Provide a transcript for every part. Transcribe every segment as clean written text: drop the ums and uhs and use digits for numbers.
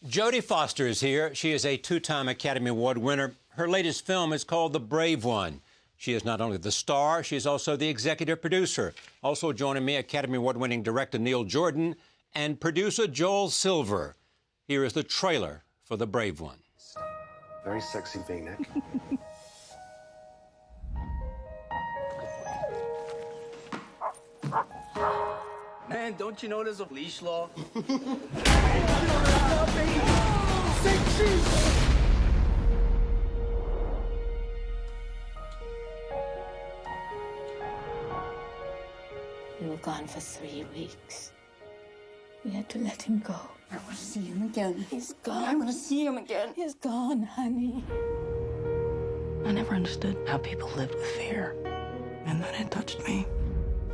Jodie Foster is here. She is a two-time Academy Award winner. Her latest film is called The Brave One. She is not only the star, she is also the executive producer. Also joining me, Academy Award-winning director Neil Jordan and producer Joel Silver. Here is the trailer for The Brave One. Very sexy V-neck. Man, don't you know there's a leash law? We were gone for 3 weeks. We had to let him go. I want to see him again. He's gone. I want to see him again. He's gone, honey. I never understood how people lived with fear. And then it touched me.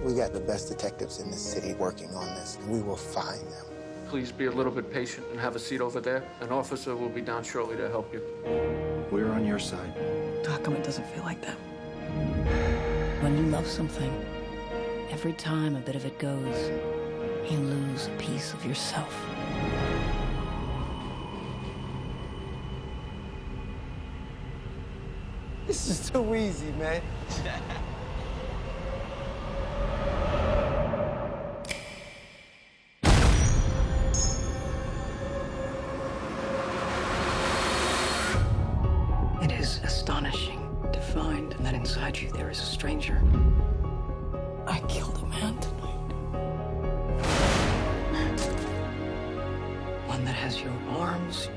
We got the best detectives in the city working on this, and we will find them. Please be a little bit patient and have a seat over there. An officer will be down shortly to help you. We're on your side. How come it doesn't feel like that? When you love something, every time a bit of it goes, you lose a piece of yourself. This is too easy, man. It is astonishing to find that inside you there is a stranger. I killed a man tonight. One that has your arms,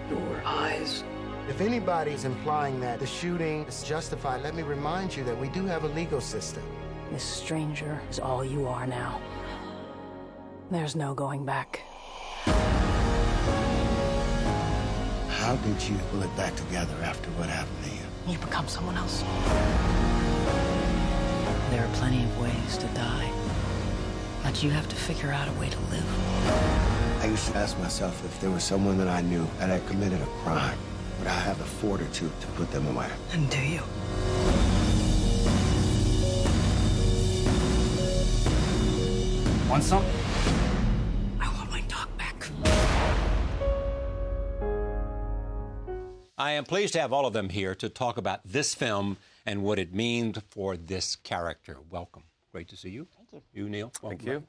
your eyes. If anybody's implying that the shooting is justified, let me remind you that we do have a legal system. This stranger is all you are now. There's no going back. How did you pull it back together after what happened to you? You become someone else. There are plenty of ways to die, but you have to figure out a way to live. I used to ask myself if there was someone that I knew that had committed a crime, would I have the fortitude to put them away? And do you? Want some? I want my dog back. I am pleased to have all of them here to talk about this film and what it means for this character. Welcome. Great to see you. Thank you. You, Neil. Welcome. Thank you.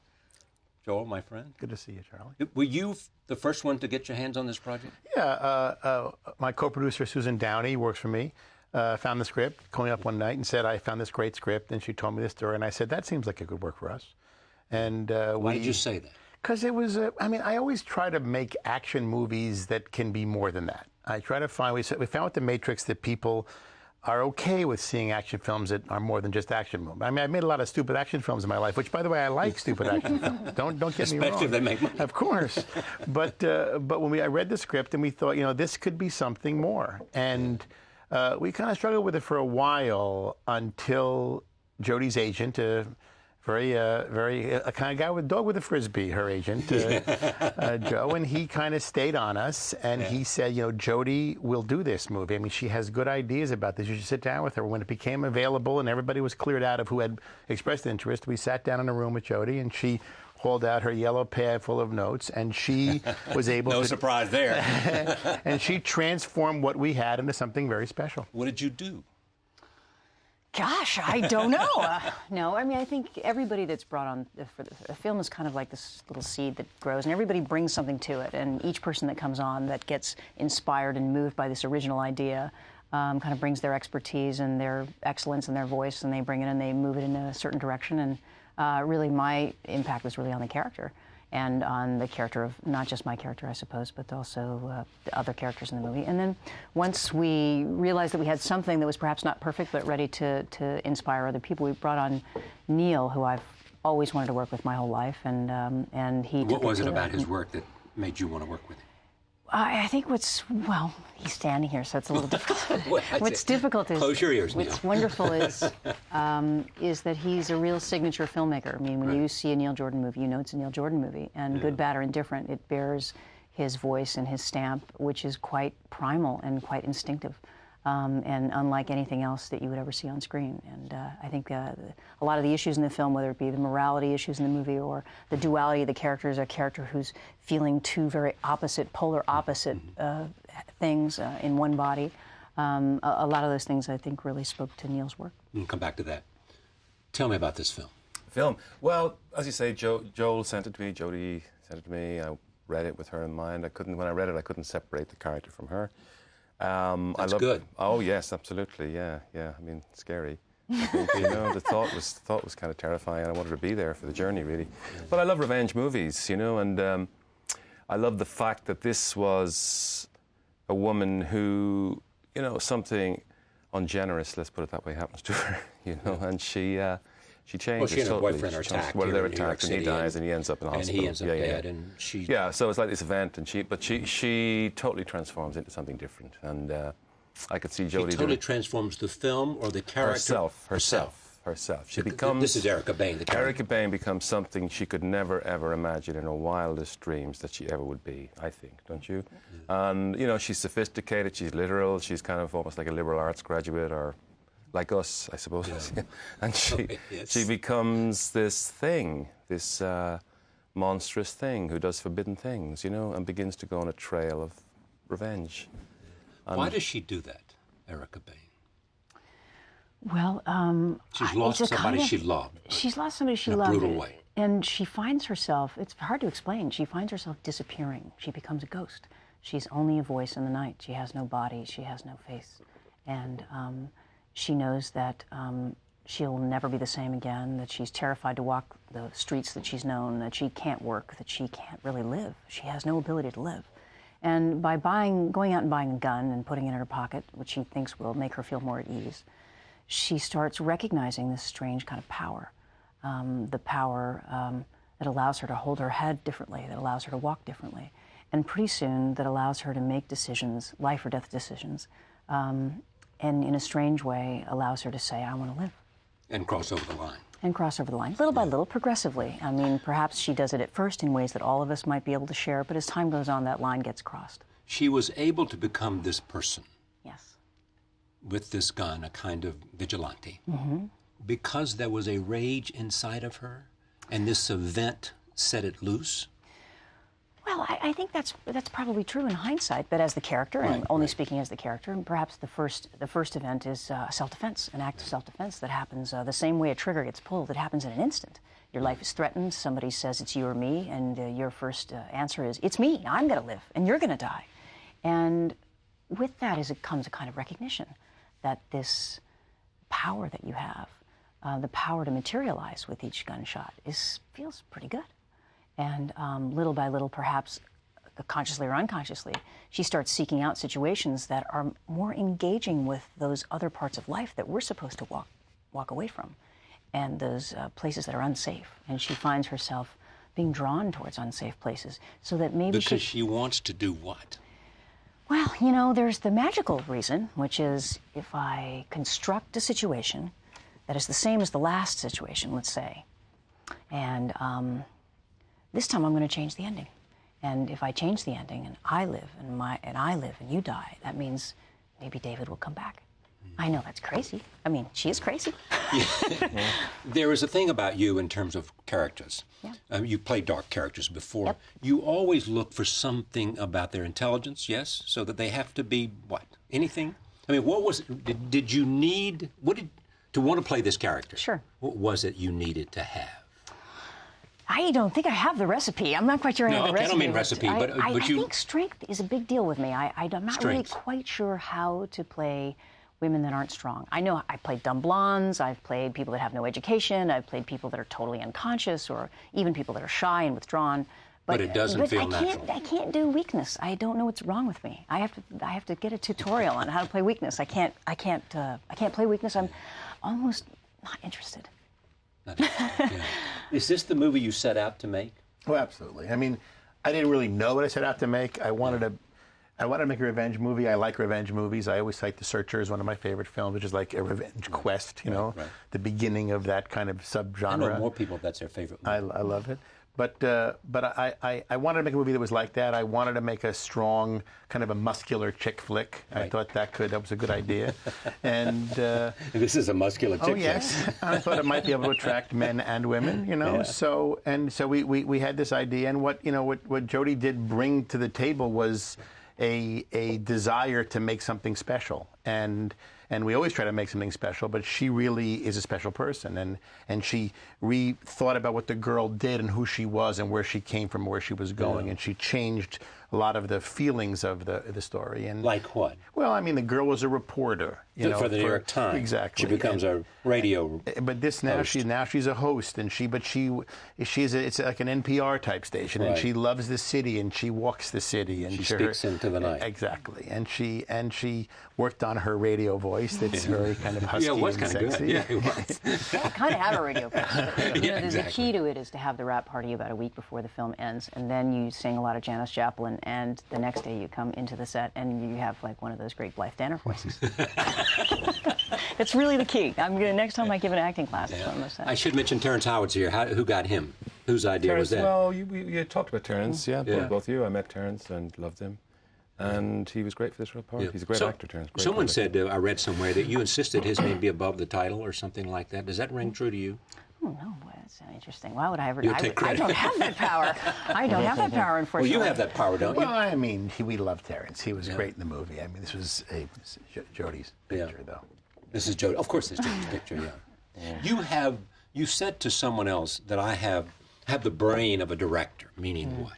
Joel, my friend. Good to see you, Charlie. Were you the first one to get your hands on this project? Yeah, my co-producer, Susan Downey, works for me, found the script, called me up one night and said, I found this great script, and she told me this story, and I said, that seems like it could work for us. And Why did you say that? Because it was, I always try to make action movies that can be more than that. I try to find, we found with The Matrix that people are okay with seeing action films that are more than just action movies. I've made a lot of stupid action films in my life, which, by the way, I like stupid action films. Don't get me wrong. Especially if they make money. Of course. But when I read the script and we thought, this could be something more. And we kind of struggled with it for a while until Jodie's agent, a kind of guy with a dog with a frisbee, her agent, Joe, and he kind of stayed on us, and he said, Jodie will do this movie. I mean, she has good ideas about this. You should sit down with her. When it became available and everybody was cleared out of who had expressed interest, we sat down in a room with Jodie, and she hauled out her yellow pad full of notes, and she was able No surprise there. and she transformed what we had into something very special. What did you do? Gosh, I don't know. No, I think everybody that's brought on for the film is kind of like this little seed that grows, and everybody brings something to it. And each person that comes on that gets inspired and moved by this original idea kind of brings their expertise and their excellence and their voice, and they bring it and they move it in a certain direction. And really, my impact was really on the character. And on the character of not just my character, I suppose, but also the other characters in the movie. And then once we realized that we had something that was perhaps not perfect but ready to inspire other people, we brought on Neil, who I've always wanted to work with my whole life, and he. What was it about his work that made you want to work with him? I think he's standing here, so it's a little difficult. What's difficult is... Close your ears, What's Neil. wonderful is that he's a real signature filmmaker. I mean, when you see a Neil Jordan movie, you know it's a Neil Jordan movie. And good, bad, or indifferent, it bears his voice and his stamp, which is quite primal and quite instinctive. and unlike anything else that you would ever see on screen. And I think a lot of the issues in the film, whether it be the morality issues in the movie or the duality of the characters, a character who's feeling two very opposite, polar opposite things in one body, a lot of those things I think really spoke to Neil's work. We'll come back to that. Tell me about this film. Well, as you say, Joel sent it to me, Jodie sent it to me. I read it with her in mind. When I read it, I couldn't separate the character from her. That's good. Oh yes, absolutely. Yeah. I mean, scary. I think, the thought was kind of terrifying. I wanted to be there for the journey, really. But I love revenge movies, and I love the fact that this was a woman who, something ungenerous, let's put it that way, happens to her, and she changes. Well, she and her totally. boyfriend are attacked. Well, they're attacked, and he dies, and he ends up in hospital. And he ends up dead, and she... Yeah, so it's like this event, and she totally transforms into something different, and I could see Jodie... She totally transforms the film or the character? Herself. She becomes... This is Erica Bain, the character. Erica Bain becomes something she could never, ever imagine in her wildest dreams that she ever would be, I think, don't you? And, she's sophisticated, she's literal, she's kind of almost like a liberal arts graduate, or like us, I suppose. Yeah. And she becomes this thing, this monstrous thing who does forbidden things, and begins to go on a trail of revenge. And why does she do that, Erica Bain? Well, she's lost somebody she loved. She's lost somebody she loved. In a brutal way. And she finds herself, it's hard to explain, she finds herself disappearing. She becomes a ghost. She's only a voice in the night. She has no body, she has no face. And she knows that she'll never be the same again, that she's terrified to walk the streets that she's known, that she can't work, that she can't really live. She has no ability to live. And by going out and buying a gun and putting it in her pocket, which she thinks will make her feel more at ease, she starts recognizing this strange kind of power, the power that allows her to hold her head differently, that allows her to walk differently, and pretty soon that allows her to make decisions, life or death decisions, and in a strange way allows her to say, I want to live. And cross over the line. And cross over the line, little by little, progressively. I mean, perhaps she does it at first in ways that all of us might be able to share, but as time goes on, that line gets crossed. She was able to become this person. Yes. With this gun, a kind of vigilante, because there was a rage inside of her, and this event set it loose? Well, I think that's probably true in hindsight, but as the character, and only speaking as the character, and perhaps the first event is self-defense, an act of self-defense that happens the same way a trigger gets pulled. It happens in an instant. Your life is threatened, somebody says it's you or me, and your first answer is, it's me, I'm going to live, and you're going to die. And with that comes a kind of recognition that this power that you have, the power to materialize with each gunshot, feels pretty good. And little by little, perhaps consciously or unconsciously, she starts seeking out situations that are more engaging with those other parts of life that we're supposed to walk away from, and those places that are unsafe. And she finds herself being drawn towards unsafe places, so that maybe because she wants to do what? Well, there's the magical reason, which is if I construct a situation that is the same as the last situation, let's say, and this time I'm going to change the ending. And if I change the ending and I live and you die, that means maybe David will come back. I know that's crazy. I mean, she is crazy. Yeah. There is a thing about you in terms of characters. Yeah. You played dark characters before. Yep. You always look for something about their intelligence, yes? So that they have to be what? Anything? I mean, what was it? Did you need, to want to play this character? Sure. What was it you needed to have? I don't think I have the recipe. I'm not quite sure I have the recipe. I don't mean recipe, but I think strength is a big deal with me. I'm not really quite sure how to play women that aren't strong. I know I played dumb blondes, I've played people that have no education, I've played people that are totally unconscious, or even people that are shy and withdrawn. But it doesn't feel natural. I can't do weakness. I don't know what's wrong with me. I have to get a tutorial on how to play weakness. I can't play weakness. I'm almost not interested. Yeah. Is this the movie you set out to make? Oh, absolutely. I mean, I didn't really know what I set out to make. I wanted to make a revenge movie. I like revenge movies. I always cite The Searcher as one of my favorite films, which is like a revenge quest, the beginning of that kind of subgenre. I know more people, that's their favorite movie. I love it. But I wanted to make a movie that was like that. I wanted to make a strong, kind of a muscular chick flick. Right. I thought that was a good idea. And this is a muscular chick flick. Oh yes, I thought it might be able to attract men and women. You know, Yeah. so we had this idea, and what Jodie did bring to the table was a desire to make something special, and we always try to make something special, but she really is a special person, and she thought about what the girl did and who she was and where she came from, where she was going, and she changed a lot of the feelings of the story. And like what? Well, I mean, the girl was a reporter, for the New York Times. Exactly. She becomes a radio. But this now she's a host, and it's like an NPR type station, and she loves the city, and she walks the city, and she speaks into the night. Exactly, and she worked on her radio voice. That's very kind of husky it was and kind of sexy. good. Yeah, it was. I kind of have a radio voice. Exactly. The key to it is to have the wrap party about a week before the film ends, and then you sing a lot of Janis Joplin, and the next day you come into the set and you have like one of those great Blythe Danner voices. It's really the key. Next time I give an acting class, that's what I'm going to say. I should mention Terrence Howard's here. Who got him? Whose idea was that? Well, you talked about Terrence, both you. I met Terrence and loved him. And he was great for this real part. He's a great actor, Terrence. Someone said, I read somewhere, that you insisted his name be above the title or something like that. Does that ring true to you? Oh, no, boy, that's interesting. Why would I ever... You'll take credit. I don't have that power. I don't have that power, unfortunately. Well, you have that power, don't you? Well, I mean, we love Terrence. He was great in the movie. I mean, this was Jodie's picture, though. This is Jodie. Of course, it's Jodie's picture. Yeah. You said to someone else that I have the brain of a director. Meaning what?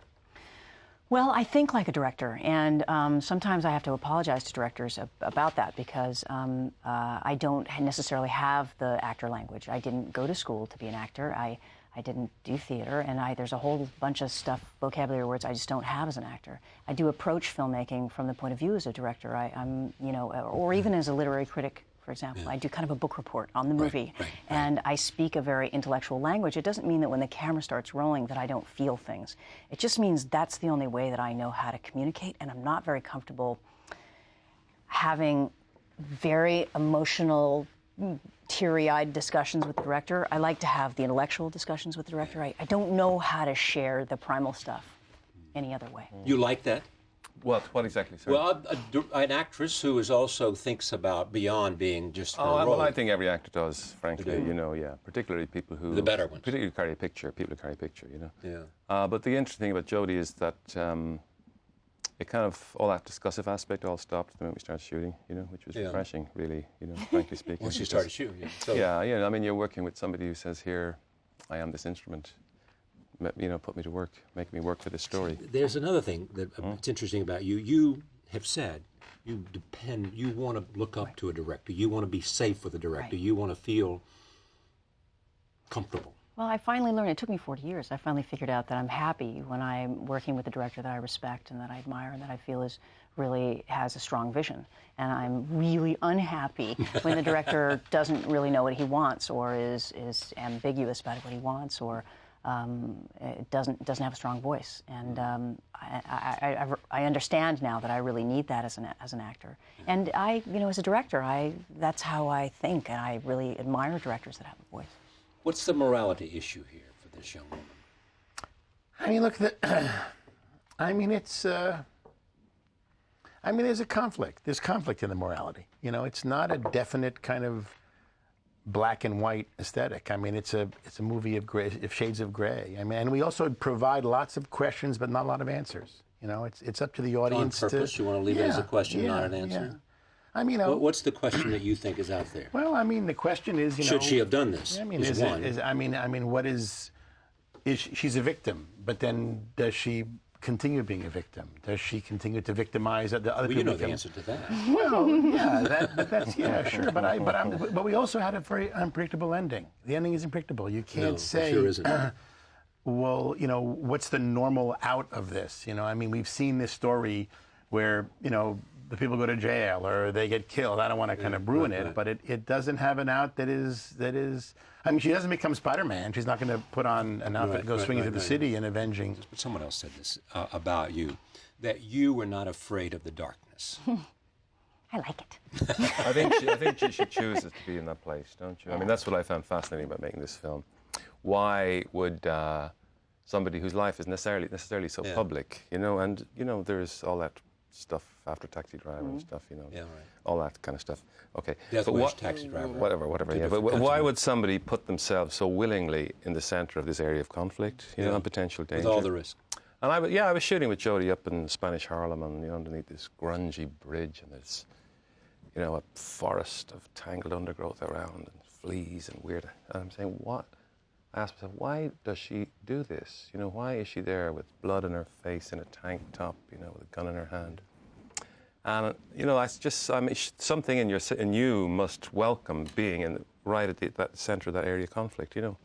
Well, I think like a director, and sometimes I have to apologize to directors about that because I don't necessarily have the actor language. I didn't go to school to be an actor. I didn't do theater, and there's a whole bunch of stuff, vocabulary words I just don't have as an actor. I do approach filmmaking from the point of view as a director. I'm, or even as a literary critic. For example, I do kind of a book report on the movie, and I speak a very intellectual language. It doesn't mean that when the camera starts rolling that I don't feel things. It just means that's the only way that I know how to communicate, and I'm not very comfortable having very emotional, teary-eyed discussions with the director. I like to have the intellectual discussions with the director. I don't know how to share the primal stuff any other way. You like that? What exactly, sir? Well, an actress who also thinks about beyond being just her role. Well, I think every actor does, frankly, particularly people who... The better ones. Particularly people who carry a picture, Yeah. But the interesting thing about Jodie is that it kind of, all that discussive aspect all stopped the moment we started shooting, which was refreshing, really, frankly speaking. Once you started shooting, So, I mean, you're working with somebody who says, here, I am this instrument. Put me to work, make me work for this story. There's another thing that's interesting about you. You have said you want to look up to a director. You want to be safe with a director. You want to feel comfortable. Well, I finally learned, it took me 40 years, I finally figured out that I'm happy when I'm working with a director that I respect and that I admire and that I feel really has a strong vision. And I'm really unhappy when the director doesn't really know what he wants or is ambiguous about what he wants or it doesn't have a strong voice, and I understand now that I really need that as an actor, and as a director, that's how I think, and I really admire directors that have a voice. What's the morality issue here for this young woman? I mean, look, there's a conflict. There's conflict in the morality. It's not a definite kind of black and white aesthetic. I mean, it's a movie of shades of gray. I mean, and we also provide lots of questions, but not a lot of answers. It's up to the audience. On purpose, you want to leave it as a question, not an answer. Yeah. I mean, what's the question that you think is out there? Well, I mean, the question is, should she have done this? I mean, what is she's a victim? But then, does she continue being a victim? Does she continue to victimize the other people? You know the answer to that. Well, yeah, that's sure. But we also had a very unpredictable ending. The ending is unpredictable. You can't say. It sure isn't. Well, what's the normal out of this? I mean, we've seen this story where the people go to jail or they get killed. I don't want to kind of ruin it, but it doesn't have an out that is. I mean, she doesn't become Spider-Man. She's not going to put on an outfit and go swinging through the city and avenging. But someone else said this about you, that you were not afraid of the darkness. I like it. I think she chooses to be in that place, don't you? I mean, that's what I found fascinating about making this film. Why would somebody whose life is necessarily so public, you know, and, you know, there's all that stuff after Taxi Driver and stuff, you know, all that kind of stuff. Okay. Death Wish, Taxi Driver. Whatever, yeah. But why would somebody put themselves so willingly in the centre of this area of conflict, you know, and potential danger? With all the risk. And I was shooting with Jodie up in Spanish Harlem and, you know, underneath this grungy bridge, and there's, you know, a forest of tangled undergrowth around and fleas and weird. And I'm saying, what? I asked myself, why does she do this? You know, why is she there with blood in her face in a tank top, you know, with a gun in her hand? And, you know, I mean, something in you must welcome being right at that centre of that area of conflict, you know,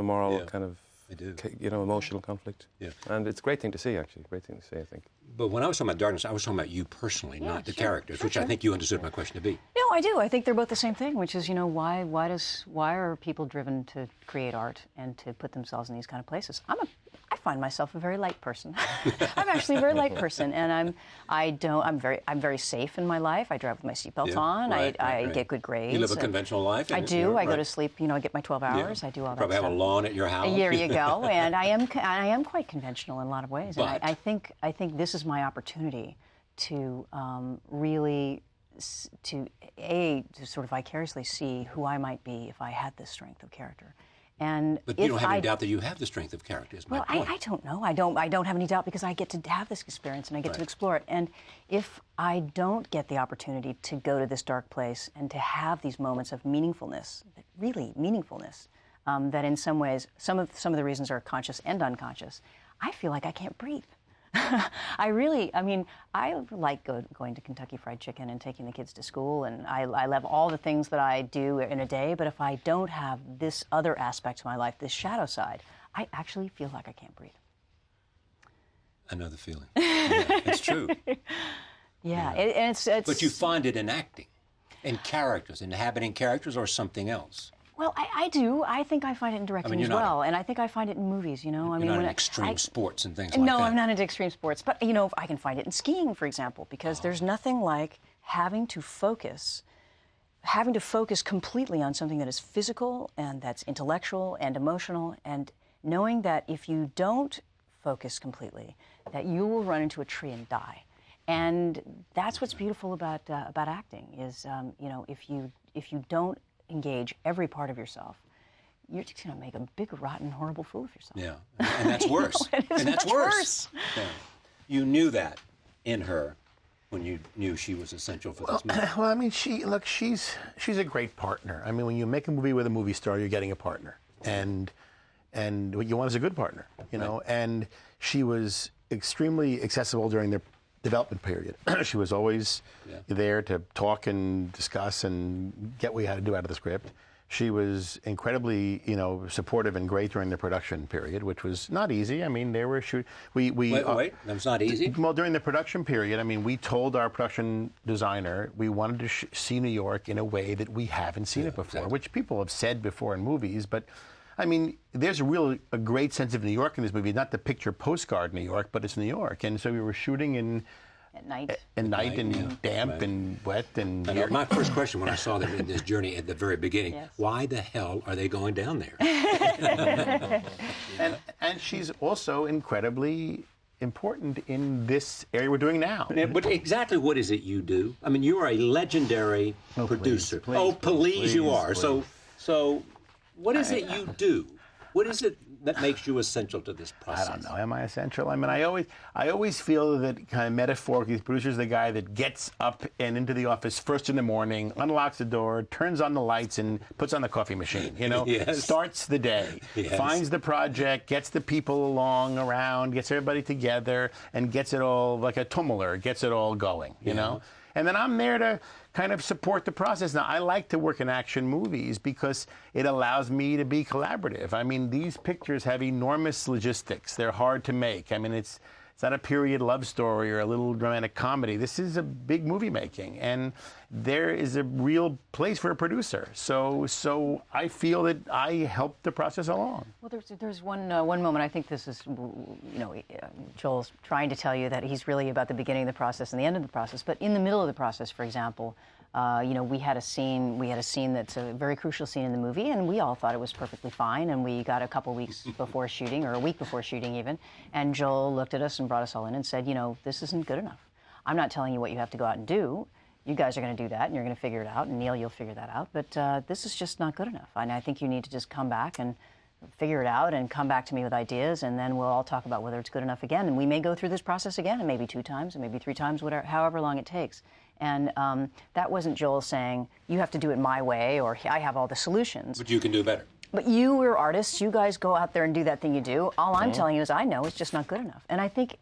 moral kind of, I do. You know, emotional conflict. Yeah. And it's a great thing to see, actually. Great thing to see, I think. But when I was talking about darkness, I was talking about you personally, not the characters, which I think you understood my question to be. No, I do. I think they're both the same thing, which is, you know, why are people driven to create art and to put themselves in these kind of places? I find myself a very light person. I'm actually a very light person, and I'm very safe in my life. I drive with my seatbelt on. I get good grades. You live a conventional life. I do. I go to sleep. You know, I get my 12 hours. I do all that. Probably stuff. have a lawn at your house. There you go. And I am quite conventional in a lot of ways. But, and I think this is my opportunity to really to sort of vicariously see who I might be if I had this strength of character. But you don't have any doubt that you have the strength of character, is my point. I don't know. I don't have any doubt because I get to have this experience and I get to explore it. And if I don't get the opportunity to go to this dark place and to have these moments of meaningfulness, really meaningfulness, that in some ways, some of the reasons are conscious and unconscious, I feel like I can't breathe. I like going to Kentucky Fried Chicken and taking the kids to school, and I love all the things that I do in a day, but if I don't have this other aspect of my life, this shadow side, I actually feel like I can't breathe. I know the feeling. Yeah, it's true. Yeah. It's But you find it in acting, in characters, inhabiting characters, or something else? Well, I do. I think I find it in directing as well, and I think I find it in movies. You know, you're not in extreme sports and things like that. No, I'm not into extreme sports, but you know, I can find it in skiing, for example, because there's nothing like having to focus completely on something that is physical and that's intellectual and emotional, and knowing that if you don't focus completely, that you will run into a tree and die. And that's what's beautiful about acting is, you know, if you don't engage every part of yourself, you're just going to make a big, rotten, horrible fool of yourself. Yeah, and that's worse. And that's worse. Yeah. You knew that in her when you knew she was essential for this movie. Well, I mean, she's a great partner. I mean, when you make a movie with a movie star, you're getting a partner, and what you want is a good partner, you know. And she was extremely accessible during the development period. She was always there to talk and discuss and get what we had to do out of the script. She was incredibly, you know, supportive and great during the production period, which was not easy. I mean, they were Wait, that was not easy? Well, during the production period, I mean, we told our production designer we wanted to see New York in a way that we haven't seen it before, which people have said before in movies, but I mean, there's a great sense of New York in this movie. Not the picture postcard New York, but it's New York. And so we were shooting at night and damp and wet and. My first question when I saw them in this journey at the very beginning: why the hell are they going down there? and she's also incredibly important in this area we're doing now. But exactly what is it you do? I mean, you are a legendary producer. Please, you are. Please. So. What is it you do? What is it that makes you essential to this process? I don't know. Am I essential? I mean, I always feel that kind of metaphorically, the producer's the guy that gets up and into the office first in the morning, unlocks the door, turns on the lights, and puts on the coffee machine. You know, starts the day, finds the project, gets the people along around, gets everybody together, and gets it all like a tumbler, gets it all going. You know. And then I'm there to kind of support the process. Now, I like to work in action movies because it allows me to be collaborative. I mean, these pictures have enormous logistics. They're hard to make. I mean, It's not a period love story or a little romantic comedy. This is a big movie making, and there is a real place for a producer. So I feel that I helped the process along. Well, there's one moment. I think this is, Joel's trying to tell you that he's really about the beginning of the process and the end of the process. But in the middle of the process, for example, we had a scene that's a very crucial scene in the movie, and we all thought it was perfectly fine. And we got a couple weeks before shooting, or a week before shooting even, and Joel looked at us and brought us all in and said, this isn't good enough. I'm not telling you what you have to go out and do. You guys are going to do that, and you're going to figure it out, and Neil, you'll figure that out. But this is just not good enough. And I think you need to just come back and figure it out and come back to me with ideas, and then we'll all talk about whether it's good enough again. And we may go through this process again, and maybe 2 times, and maybe 3 times, whatever, however long it takes. And that wasn't Joel saying, you have to do it my way, or I have all the solutions. But you can do better. But you are artists. You guys go out there and do that thing you do. All I'm telling you is I know it's just not good enough. And I think,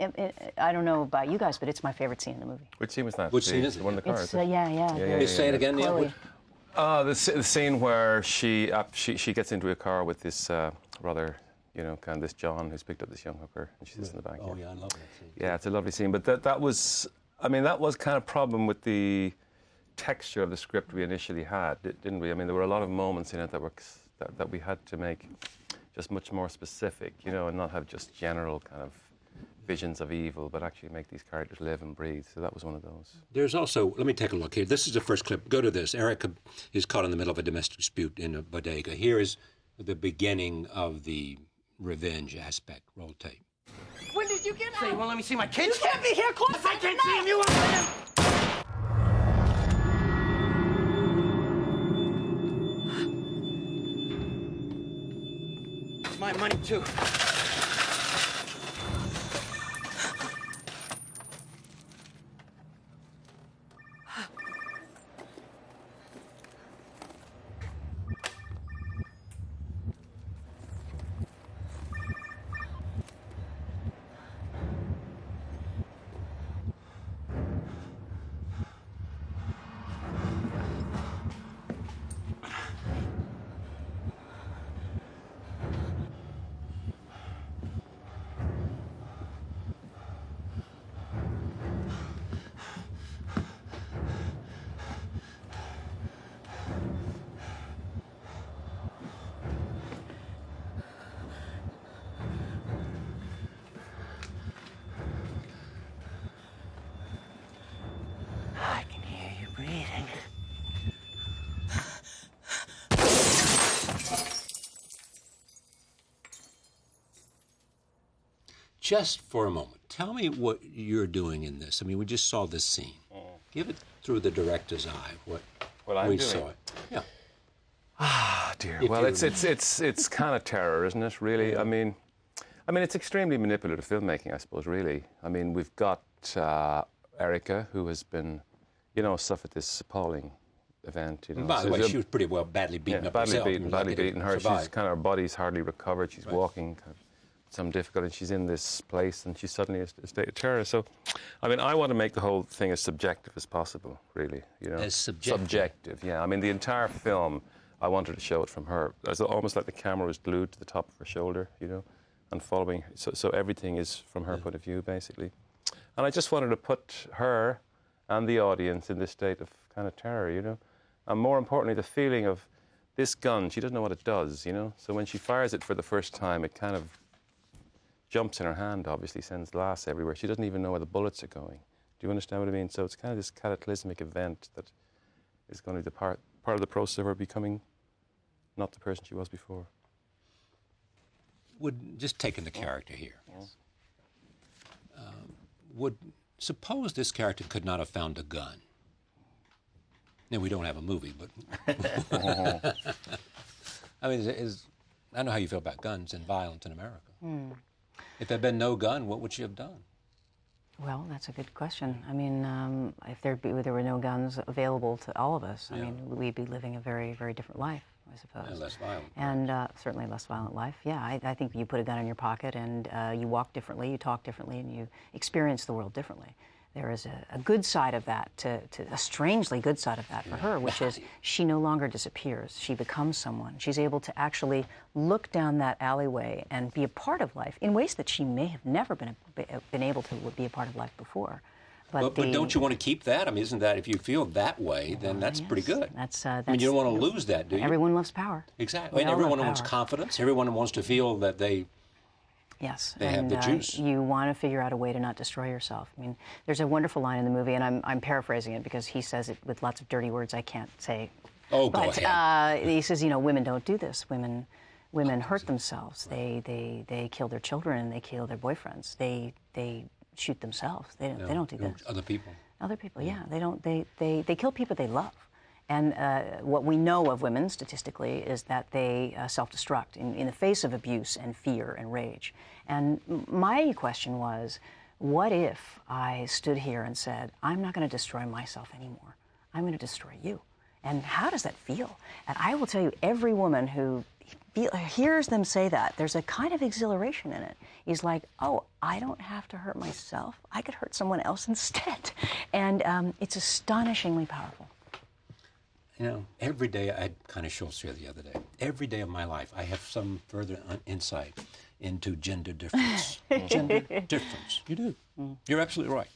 I don't know about you guys, but it's my favorite scene in the movie. Which scene was that? Which scene is it? The one in the car. It's, yeah. Say it again, Neil. The scene where she gets into a car with this rather, kind of this John who's picked up this young hooker, and she sits in the back. Oh, yeah, I love that scene. Yeah, it's a lovely scene. But that was kind of problem with the texture of the script we initially had, didn't we? I mean, there were a lot of moments in it that we had to make just much more specific, and not have just general kind of visions of evil, but actually make these characters live and breathe. So that was one of those. There's also, let me take a look here. This is the first clip. Go to this. Erica is caught in the middle of a domestic dispute in a bodega. Here is the beginning of the revenge aspect. Roll tape. When did you get out? So you won't let me see my kids? You can't be here close. If I can't see them, you won't see them. It's my money, too. I can hear you breathing. Just for a moment, tell me what you're doing in this. I mean, we just saw this scene. Give it through the director's eye. What we saw it. Yeah. Ah, dear. Well, it's kind of terror, isn't it? Really. Yeah. I mean, it's extremely manipulative filmmaking, I suppose. Really. I mean, we've got Erica, who has been, suffered this appalling event. By the way, she was pretty badly beaten up herself. Badly beaten. She's kind of, her body's hardly recovered. She's walking kind of some difficulty. She's in this place, and she's suddenly in a state of terror. So, I mean, I want to make the whole thing as subjective as possible, really. As subjective? Subjective, yeah. I mean, the entire film, I wanted to show it from her. It's almost like the camera was glued to the top of her shoulder, and following. So everything is from her point of view, basically. And I just wanted to put her and the audience in this state of kind of terror, And more importantly, the feeling of this gun, she doesn't know what it does, So when she fires it for the first time, it kind of jumps in her hand, obviously, sends glass everywhere. She doesn't even know where the bullets are going. Do you understand what I mean? So it's kind of this cataclysmic event that is going to be the part of the process of her becoming not the person she was before. Just taking the character here. Yes. Suppose this character could not have found a gun. Now, we don't have a movie, but... I mean, I know how you feel about guns and violence in America. If there had been no gun, what would she have done? Well, that's a good question. I mean, if there were no guns available to all of us, I mean, we'd be living a very, very different life, I suppose. And less violent. And certainly a less violent life. Yeah, I think you put a gun in your pocket and you walk differently, you talk differently, and you experience the world differently. there is a good side of that, to a strangely good side of that for her, which is she no longer disappears. She becomes someone. She's able to actually look down that alleyway and be a part of life in ways that she may have never been able to be a part of life before. But don't you want to keep that? I mean, isn't that, if you feel that way, then that's pretty good. I mean, you don't want to lose that, do you? Everyone loves power. Exactly. And everyone wants confidence. Everyone wants to feel that they have the juice. You want to figure out a way to not destroy yourself. I mean, there's a wonderful line in the movie, and I'm paraphrasing it because he says it with lots of dirty words I can't say. Oh, go ahead. He says, you know, women don't do this. Women hurt themselves. They kill their children and they kill their boyfriends. They shoot themselves. They don't do this. Other people. Other people, yeah. They don't. They kill people they love. And what we know of women statistically is that they self-destruct in the face of abuse and fear and rage. And my question was, what if I stood here and said, I'm not going to destroy myself anymore. I'm going to destroy you. And how does that feel? And I will tell you, every woman who hears them say that, there's a kind of exhilaration in it. He's like, oh, I don't have to hurt myself. I could hurt someone else instead. And it's astonishingly powerful. You know, every day, I had kind of Schultz here the other day, every day of my life, I have some further insight into gender difference. Gender difference. You do. You're absolutely right.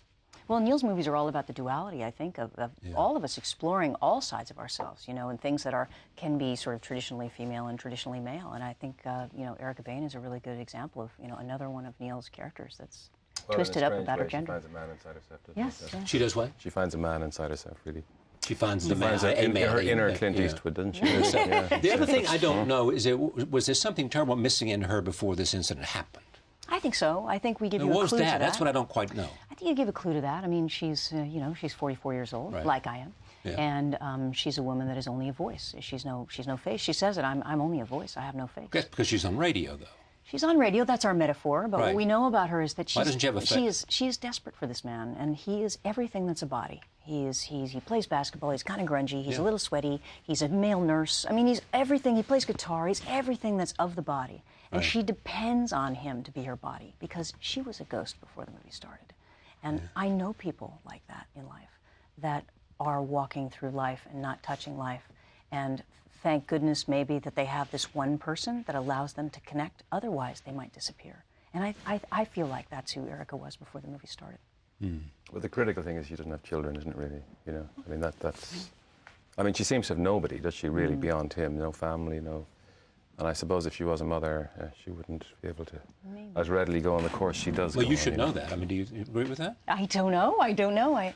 Well, Neil's movies are all about the duality, I think, of all of us exploring all sides of ourselves, you know, and things that can be sort of traditionally female and traditionally male. And I think, you know, Erica Bain is a really good example of, you know, another one of Neil's characters that's twisted up about her gender. She finds a man inside herself, yes. She does what? She finds a man inside herself, really. She finds the man, her inner Clint Eastwood, doesn't she? The other thing I don't know is, was there something terrible missing in her before this incident happened? I think so. I think we give you a clue to that. That's what I don't quite know. I think you give a clue to that. I mean, she's, you know, she's 44 years old, like I am. Yeah. And she's a woman that is only a voice. She's no face. She says it, I'm only a voice. I have no face. That's because she's on radio, though. She's on radio, that's our metaphor, but what we know about her is that Why doesn't she have a face? She is desperate for this man, and he is everything that's a body. He plays basketball, he's kind of grungy, he's a little sweaty, he's a male nurse. I mean, he's everything, he plays guitar, he's everything that's of the body. And she depends on him to be her body, because she was a ghost before the movie started. And I know people like that in life, that are walking through life and not touching life, and thank goodness maybe that they have this one person that allows them to connect. Otherwise, they might disappear. And I feel like that's who Erica was before the movie started. Well, the critical thing is she doesn't have children, isn't it, really? You know, I mean, that's... I mean, she seems to have nobody, does she, really, beyond him? No family, no... And I suppose if she was a mother, she wouldn't be able to as readily go on the course she does. Well, you should know that. I mean, do you agree with that? I don't know. I don't know. I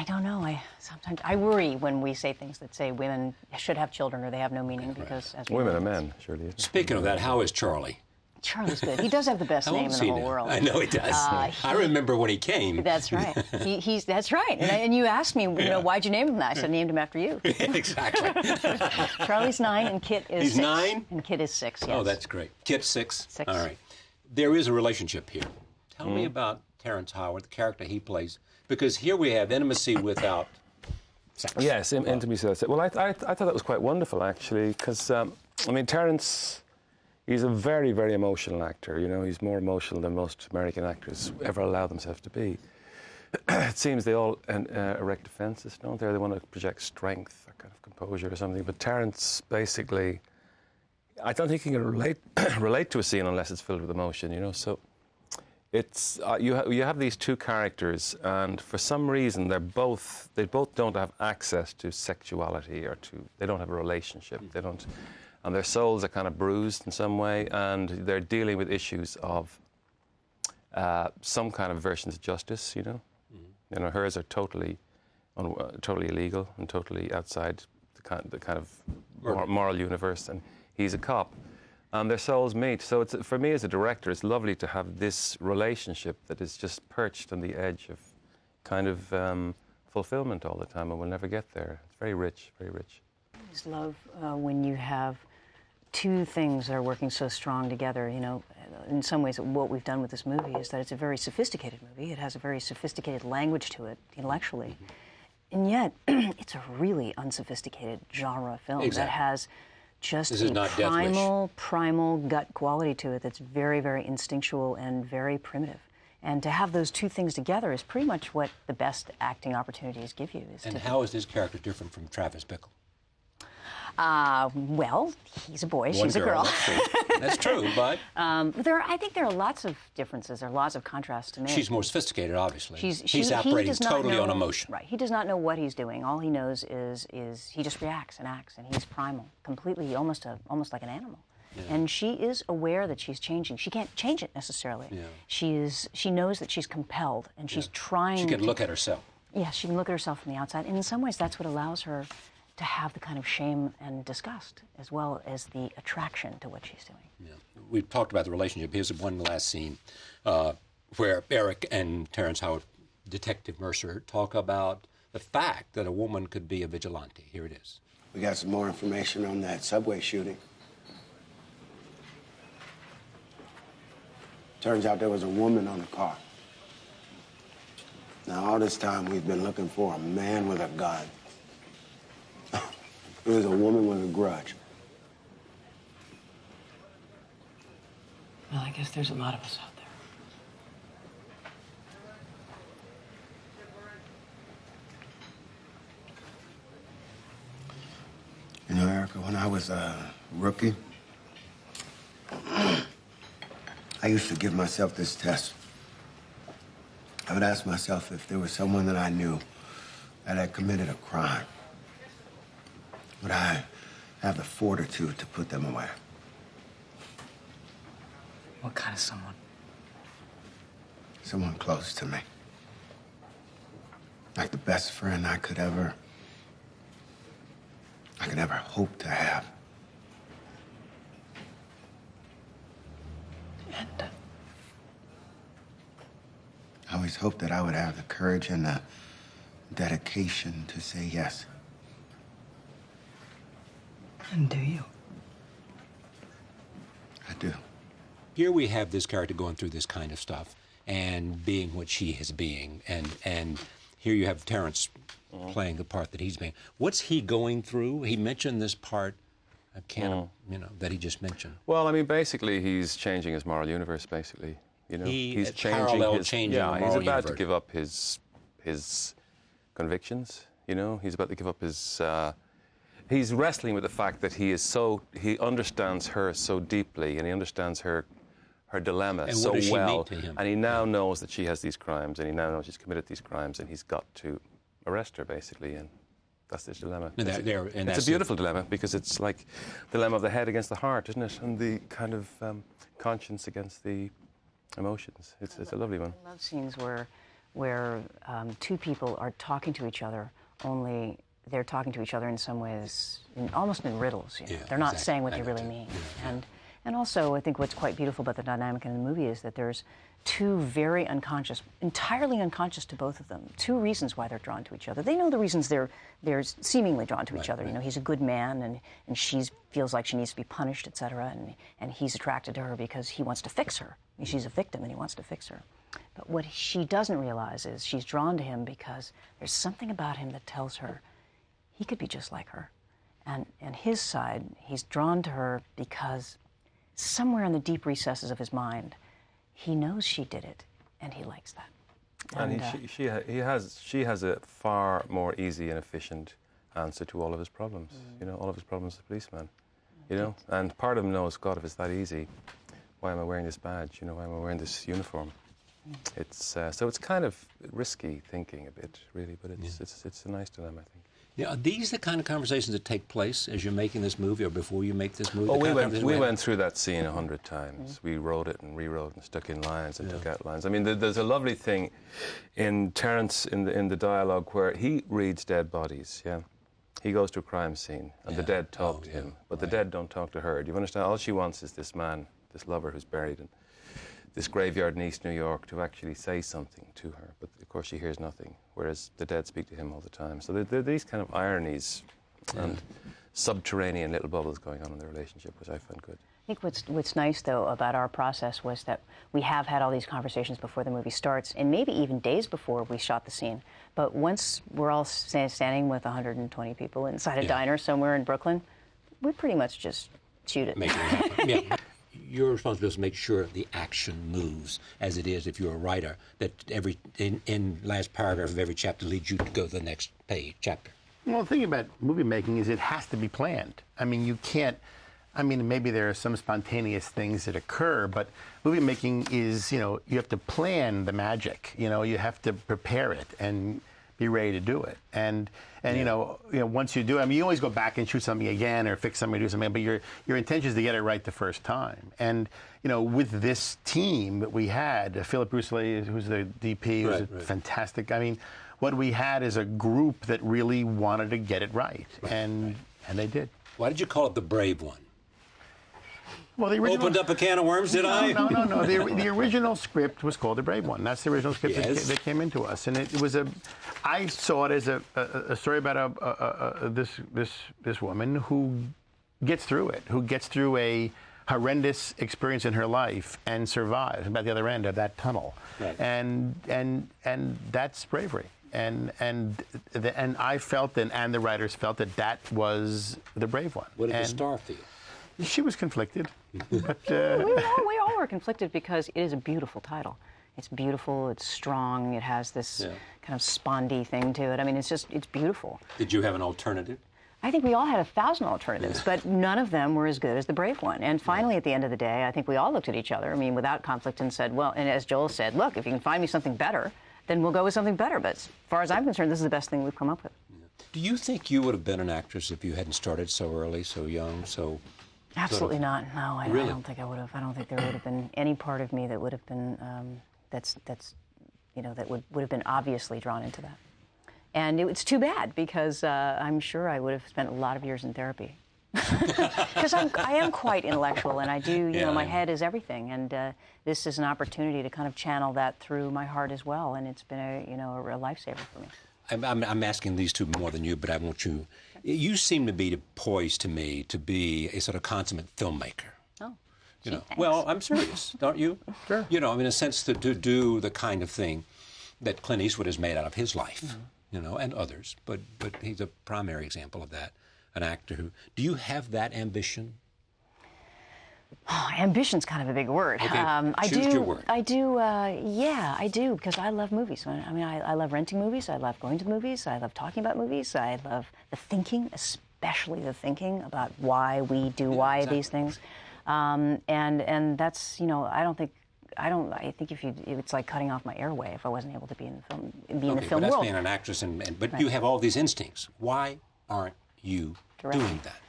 don't know. Sometimes I worry when we say things that say women should have children or they have no meaning because as women are men, surely. Speaking of that, how is Charlie? Charlie's good. He does have the best name in the whole world. I know he does. I remember when he came. That's right. That's right. And you asked me, you know, why'd you name him that? I said, I named him after you. Exactly. Charlie's 9 and Kit is 6. He's 9? And Kit is 6, yes. Oh, that's great. Kit's 6? 6. All right. There is a relationship here. Tell me about Terrence Howard, the character he plays, because here we have intimacy without sex. Yes, intimacy without sex. Well, I thought that was quite wonderful, actually, because, I mean, Terrence... He's a very, very emotional actor. You know, he's more emotional than most American actors ever allow themselves to be. It seems they all erect defences, don't they? They want to project strength or kind of composure or something. But Terrence, basically, I don't think he can relate to a scene unless it's filled with emotion. You know, so it's you have these two characters, and for some reason they both don't have access to sexuality they don't have a relationship. They don't. And their souls are kind of bruised in some way, and they're dealing with issues of some kind of versions of justice, you know. You know, hers are totally illegal and totally outside the kind of moral universe, and he's a cop. And their souls meet. So for me as a director, it's lovely to have this relationship that is just perched on the edge of kind of fulfillment all the time, and we'll never get there. It's very rich, very rich. I always love when you have two things that are working so strong together. You know, in some ways, what we've done with this movie is that it's a very sophisticated movie. It has a very sophisticated language to it, intellectually. And yet, it's a really unsophisticated genre film that has just a primal gut quality to it that's very, very instinctual and very primitive. And to have those two things together is pretty much what the best acting opportunities give you. And how is this character different from Travis Bickle? Well, he's a boy, One she's a girl. That's true, that's true, but... I think there are lots of differences. There are lots of contrasts to make. She's more sophisticated, obviously. He's operating totally on emotion. Right. He does not know what he's doing. All he knows is he just reacts and acts, and he's primal, completely, almost like an animal. Yeah. And she is aware that she's changing. She can't change it necessarily. Yeah. She knows that she's compelled, and she's trying. She can look at herself. Yeah, she can look at herself from the outside, and in some ways, that's what allows her to have the kind of shame and disgust, as well as the attraction to what she's doing. Yeah. We've talked about the relationship. Here's one last scene where Eric and Terrence Howard, Detective Mercer, talk about the fact that a woman could be a vigilante. Here it is. We got some more information on that subway shooting. Turns out there was a woman on the car. Now, all this time, we've been looking for a man with a gun. It was a woman with a grudge. Well, I guess there's a lot of us out there. You know, Erica, when I was a rookie, I used to give myself this test. I would ask myself if there was someone that I knew that had committed a crime. Would I have the fortitude to put them away? What kind of someone? Someone close to me. Like the best friend I could ever hope to have. And I always hoped that I would have the courage and the dedication to say yes. And do you? I do. Here we have this character going through this kind of stuff and being what she is being, and here you have Terrence playing the part that he's being. What's he going through? He mentioned this part, I can't, that he just mentioned. Well, I mean, basically, he's changing his moral universe. Basically, he's changing changing the moral he's about universe. to give up his convictions. He's about to give up his. He's wrestling with the fact that he understands her so deeply, and he understands her dilemma and so what does she well, mean to him? and he now knows that she has these crimes, and he now knows she's committed these crimes, and he's got to arrest her, basically, and that's his dilemma. It's a beautiful dilemma, because it's like the dilemma of the head against the heart, isn't it? And the kind of conscience against the emotions. It's a lovely one. I love scenes where two people are talking to each other, only they're talking to each other in some ways, almost in riddles. They're not saying what they really mean. Yeah. And also, I think what's quite beautiful about the dynamic in the movie is that there's two very unconscious, entirely unconscious to both of them, two reasons why they're drawn to each other. They know the reasons they're seemingly drawn to each other. Right. He's a good man, and she feels like she needs to be punished, etc. And he's attracted to her because he wants to fix her. She's a victim, and he wants to fix her. But what she doesn't realize is she's drawn to him because there's something about him that tells her he could be just like her. And his side, he's drawn to her because somewhere in the deep recesses of his mind, he knows she did it, and he likes that. And she has a far more easy and efficient answer to all of his problems. All of his problems as a policeman. And part of him knows, God, if it's that easy, why am I wearing this badge? Why am I wearing this uniform? It's so it's kind of risky thinking a bit, really, but it's a nice dilemma, I think. Are these the kind of conversations that take place as you're making this movie or before you make this movie? Oh, we went through that scene 100 times. We wrote it and rewrote and stuck in lines and took out lines. I mean, there's a lovely thing in Terrence in the dialogue where he reads dead bodies, He goes to a crime scene and the dead talk to him, but the dead don't talk to her. Do you understand? All she wants is this man, this lover who's buried in this graveyard in East New York, to actually say something to her. But of course she hears nothing, whereas the dead speak to him all the time. So there are these kind of ironies and subterranean little bubbles going on in the relationship, which I found good. I think what's nice, though, about our process was that we have had all these conversations before the movie starts, and maybe even days before we shot the scene. But once we're all standing with 120 people inside a diner somewhere in Brooklyn, we pretty much just shoot it. Make it happen. your responsibility is to make sure the action moves as it is if you're a writer, that every in last paragraph of every chapter leads you to go to the next page, chapter. Well, the thing about movie making is it has to be planned. I mean, you can't, I mean, maybe there are some spontaneous things that occur, but movie making is, you know, you have to plan the magic. You know, you have to prepare it and be ready to do it. And you know, once you do it, I mean, you always go back and shoot something again or fix something or do something, but your intention is to get it right the first time. And, you know, with this team that we had, Philip Rousselet, who's the DP, who's fantastic. I mean, what we had is a group that really wanted to get it right. And they did. Why did you call it The Brave One? Well, the original... Opened up a can of worms, did I? No. The original script was called The Brave One. That's the original script that came into us, and it was I saw it as a story about this woman who gets through it, who gets through a horrendous experience in her life and survives about the other end of that tunnel, and that's bravery. And I felt, and the writers felt that was the brave one. What did the star feel? She was conflicted. But, we all were conflicted because it is a beautiful title. It's beautiful, it's strong, it has this kind of spondy thing to it. I mean, it's beautiful. Did you have an alternative? I think we all had 1,000 alternatives, but none of them were as good as The Brave One. And finally, at the end of the day, I think we all looked at each other, I mean, without conflict, and said, well, and as Joel said, look, if you can find me something better, then we'll go with something better. But as far as I'm concerned, this is the best thing we've come up with. Do you think you would have been an actress if you hadn't started so early, so young, so... Absolutely not. No, I don't think I would have. I don't think there would have been any part of me that would have been that would have been obviously drawn into that. And it's too bad because I'm sure I would have spent a lot of years in therapy. Because I am quite intellectual, and I do. You know, my head is everything, and this is an opportunity to kind of channel that through my heart as well. And it's been a real lifesaver for me. I'm asking these two more than you, but I want you. You seem to be poised to me to be a sort of consummate filmmaker. Oh, you know. Well, I'm serious, don't you? Sure. You know, in a sense, to do the kind of thing that Clint Eastwood has made out of his life, you know, and others. But he's a primary example of that. An actor who. Do you have that ambition? Oh, ambition's kind of a big word. Okay. Choose your word. I do. Yeah, I do, because I love movies. I mean, I love renting movies. I love going to the movies. I love talking about movies. I love the thinking, especially the thinking about why we do these things. And that's, you know, I think it's like cutting off my airway if I wasn't able to be in the film, in the film but that's world. being an actress, but you have all these instincts. Why aren't you doing that?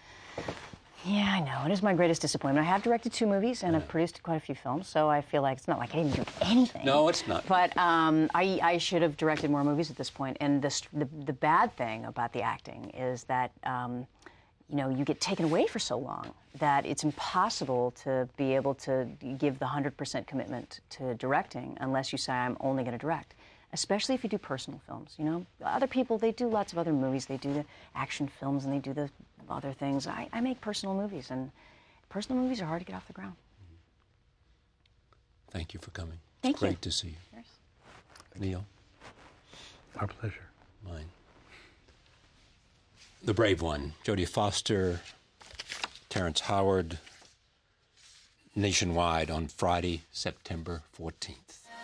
Yeah, I know. It is my greatest disappointment. I have directed 2 movies, and I've produced quite a few films, so I feel like it's not like I didn't do anything. No, it's not. But I should have directed more movies at this point. And the bad thing about the acting is that, you know, you get taken away for so long that it's impossible to be able to give the 100% commitment to directing unless you say, I'm only going to direct. Especially if you do personal films, you know. Other people, they do lots of other movies. They do the action films and they do the other things. I make personal movies, and personal movies are hard to get off the ground. Thank you for coming. Thank you. Great to see you. Cheers. Neil? Our pleasure. Mine. The Brave One. Jodie Foster, Terrence Howard, nationwide on Friday, September 14th.